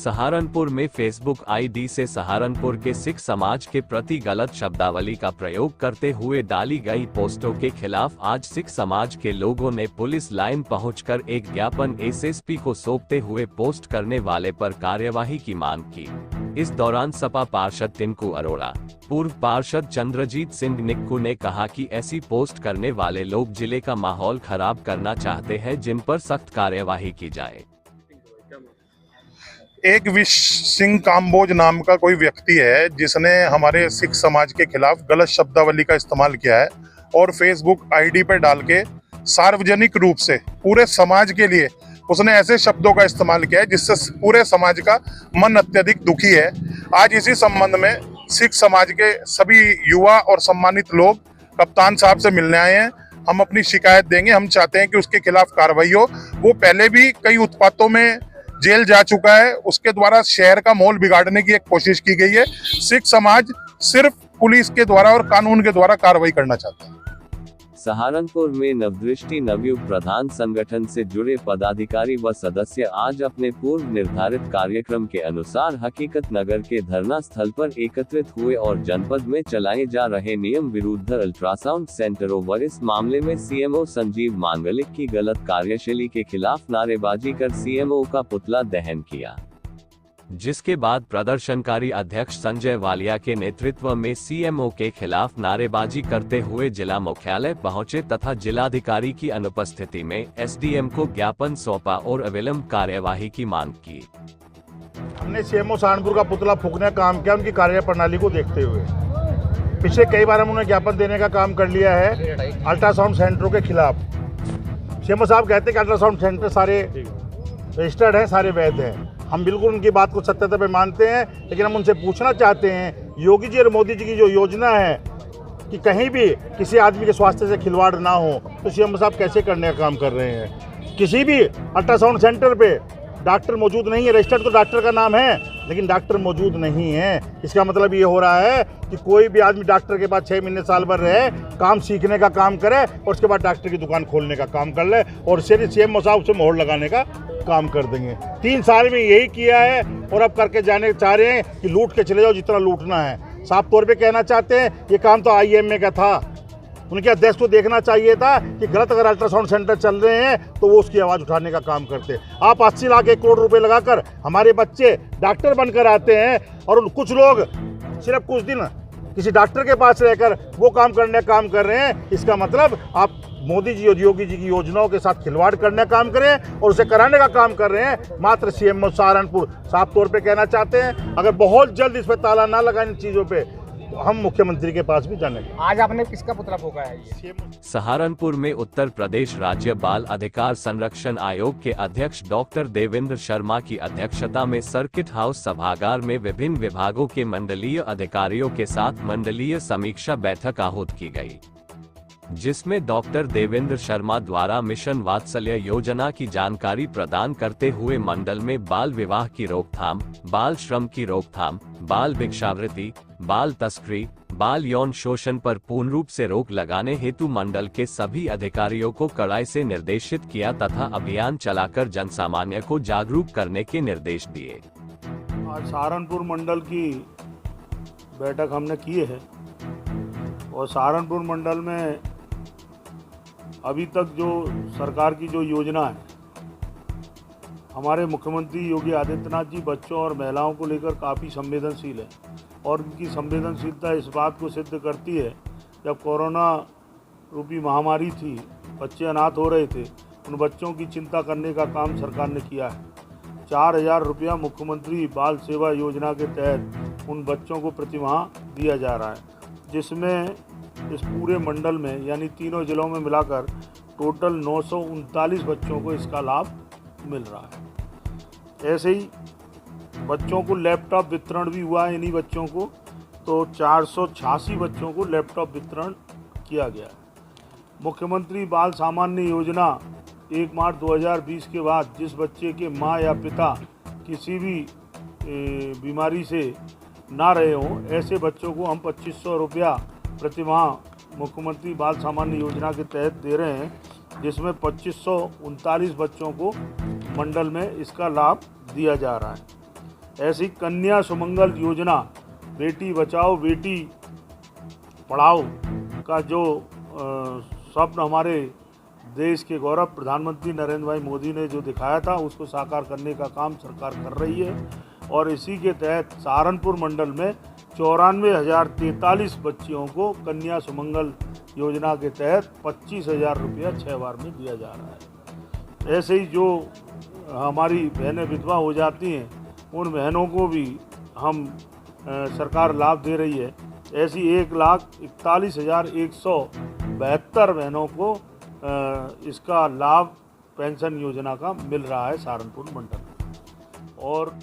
सहारनपुर में Facebook ID से सहारनपुर के सिख समाज के प्रति गलत शब्दावली का प्रयोग करते हुए डाली गई पोस्टों के खिलाफ आज सिख समाज के लोगों ने पुलिस लाइन पहुंचकर एक ज्ञापन एसएसपी को सौंपते हुए पोस्ट करने वाले पर कार्यवाही की मांग की। इस दौरान सपा पार्षद टिंकू अरोड़ा, पूर्व पार्षद चंद्रजीत सिंह निक्कू ने कहा कि ऐसी पोस्ट करने वाले लोग जिले का माहौल खराब करना चाहते हैं, जिन पर सख्त कार्यवाही की जाए। एक विश सिंह काम्बोज नाम का कोई व्यक्ति है जिसने हमारे सिख समाज के खिलाफ गलत शब्दावली का इस्तेमाल किया है और फेसबुक आईडी पर डाल के सार्वजनिक रूप से पूरे समाज के लिए उसने ऐसे शब्दों का इस्तेमाल किया है जिससे पूरे समाज का मन अत्यधिक दुखी है। आज इसी संबंध में सिख समाज के सभी युवा और सम्मानित लोग कप्तान साहब से मिलने आए हैं। हम अपनी शिकायत देंगे। हम चाहते हैं कि उसके खिलाफ कार्रवाई हो। वो पहले भी कई उत्पातों में जेल जा चुका है। उसके द्वारा शहर का माहौल बिगाड़ने की एक कोशिश की गई है। सिख समाज सिर्फ पुलिस के द्वारा और कानून के द्वारा कार्रवाई करना चाहता है। सहारनपुर में नवदृष्टि नवयुग प्रधान संगठन से जुड़े पदाधिकारी व सदस्य आज अपने पूर्व निर्धारित कार्यक्रम के अनुसार हकीकत नगर के धरना स्थल पर एकत्रित हुए और जनपद में चलाए जा रहे नियम विरुद्ध अल्ट्रासाउंड सेंटरों व इस मामले में सीएमओ संजीव मांगलिक की गलत कार्यशैली के खिलाफ नारेबाजी कर सीएमओ का पुतला दहन किया, जिसके बाद प्रदर्शनकारी अध्यक्ष संजय वालिया के नेतृत्व में सीएमओ के खिलाफ नारेबाजी करते हुए जिला मुख्यालय पहुंचे तथा जिलाधिकारी की अनुपस्थिति में एसडीएम को ज्ञापन सौंपा और अविलंब कार्यवाही की मांग की। हमने सीएमओ सहारनपुर का पुतला फूंकने का काम किया उनकी कार्य प्रणाली को देखते हुए। पिछले कई बार हम उन्हें ज्ञापन देने का काम कर लिया है अल्ट्रासाउंड सेंटरों के खिलाफ। सीएमओ साहब कहते हैं कि अल्ट्रासाउंड सेंटर सारे रजिस्टर्ड हैं, सारे वैध हैं। हम बिल्कुल उनकी बात को सत्यता पे मानते हैं, लेकिन हम उनसे पूछना चाहते हैं योगी जी और मोदी जी की जो योजना है कि कहीं भी किसी आदमी के स्वास्थ्य से खिलवाड़ ना हो, तो सीएम साहब कैसे करने का काम कर रहे हैं। किसी भी अल्ट्रासाउंड सेंटर पे डॉक्टर मौजूद नहीं है। रजिस्टर्ड तो डॉक्टर का नाम है, लेकिन डॉक्टर मौजूद नहीं है। इसका मतलब ये हो रहा है कि कोई भी आदमी डॉक्टर के पास 6 महीने साल भर रहे, काम सीखने का काम करे और उसके बाद डॉक्टर की दुकान खोलने का काम कर ले और सीएम साहब उसे मोहर लगाने का काम कर देंगे। 3 साल में यही किया है और अब करके जाने चाह रहे हैं कि लूट के चले जाओ जितना लूटना है। साफ तौर पे कहना चाहते हैं ये काम तो आईएमए का था। उनके अध्यक्ष को देखना चाहिए था कि गलत अगर अल्ट्रासाउंड सेंटर चल रहे हैं तो वो उसकी आवाज़ उठाने का काम करते। आप 80 लाख 1 करोड़ रुपए लगाकर हमारे बच्चे डॉक्टर बनकर आते हैं और कुछ लोग सिर्फ कुछ दिन किसी डॉक्टर के पास रहकर वो काम करने का काम कर रहे हैं। इसका मतलब आप मोदी जी और योगी जी की योजनाओं के साथ खिलवाड़ करने का काम करें और उसे कराने का काम कर रहे हैं। मात्र सीएमओ सहारनपुर साफ तौर पे कहना चाहते हैं अगर बहुत जल्द इस पर ताला ना लगाए इन चीज़ों पे तो हम मुख्यमंत्री के पास भी जाने। आज आपने किसका पुतला फूंका है ये? सहारनपुर में उत्तर प्रदेश राज्य बाल अधिकार संरक्षण आयोग के अध्यक्ष डॉक्टर देवेंद्र शर्मा की अध्यक्षता में सर्किट हाउस सभागार में विभिन्न विभागों के मंडलीय अधिकारियों के साथ मंडलीय समीक्षा बैठक आहूत की गई, जिसमें डॉक्टर देवेंद्र शर्मा द्वारा मिशन वात्सल्य योजना की जानकारी प्रदान करते हुए मंडल में बाल विवाह की रोकथाम, बाल श्रम की रोकथाम, बाल भिक्षावृत्ति, बाल तस्करी, बाल यौन शोषण पर पूर्ण रूप से रोक लगाने हेतु मंडल के सभी अधिकारियों को कड़ाई से निर्देशित किया तथा अभियान चलाकर जनसामान्य को जागरूक करने के निर्देश दिए। आज सहारनपुर मंडल की बैठक हमने की है और सहारनपुर मंडल में अभी तक जो सरकार की जो योजना है, हमारे मुख्यमंत्री योगी आदित्यनाथ जी बच्चों और महिलाओं को लेकर काफ़ी संवेदनशील है और उनकी संवेदनशीलता इस बात को सिद्ध करती है, जब कोरोना रूपी महामारी थी, बच्चे अनाथ हो रहे थे, उन बच्चों की चिंता करने का काम सरकार ने किया है। 4000 रुपया मुख्यमंत्री बाल सेवा योजना के तहत उन बच्चों को प्रतिमाह दिया जा रहा है, जिसमें इस पूरे मंडल में यानी तीनों जिलों में मिलाकर टोटल 939 बच्चों को इसका लाभ मिल रहा है। ऐसे ही बच्चों को लैपटॉप वितरण भी हुआ है। इन्हीं बच्चों को तो 486 बच्चों को लैपटॉप वितरण किया गया है। मुख्यमंत्री बाल सामान्य योजना 1 मार्च 2020 के बाद जिस बच्चे के माँ या पिता किसी भी बीमारी से ना रहे हों, ऐसे बच्चों को हम 2500 रुपया प्रतिमाह मुख्यमंत्री बाल सामान्य योजना के तहत दे रहे हैं, जिसमें 2539 बच्चों को मंडल में इसका लाभ दिया जा रहा है। ऐसी कन्या सुमंगल योजना, बेटी बचाओ बेटी पढ़ाओ का जो स्वप्न हमारे देश के गौरव प्रधानमंत्री नरेंद्र भाई मोदी ने जो दिखाया था, उसको साकार करने का काम सरकार कर रही है। और इसी के तहत सहारनपुर मंडल में 94,043 बच्चियों को कन्या सुमंगल योजना के तहत 25,000 रुपया 6 बार में दिया जा रहा है। ऐसे ही जो हमारी बहनें विधवा हो जाती हैं, उन बहनों को भी हम सरकार लाभ दे रही है। ऐसी 1,41,172 बहनों को इसका लाभ पेंशन योजना का मिल रहा है सहारनपुर मंडल में। और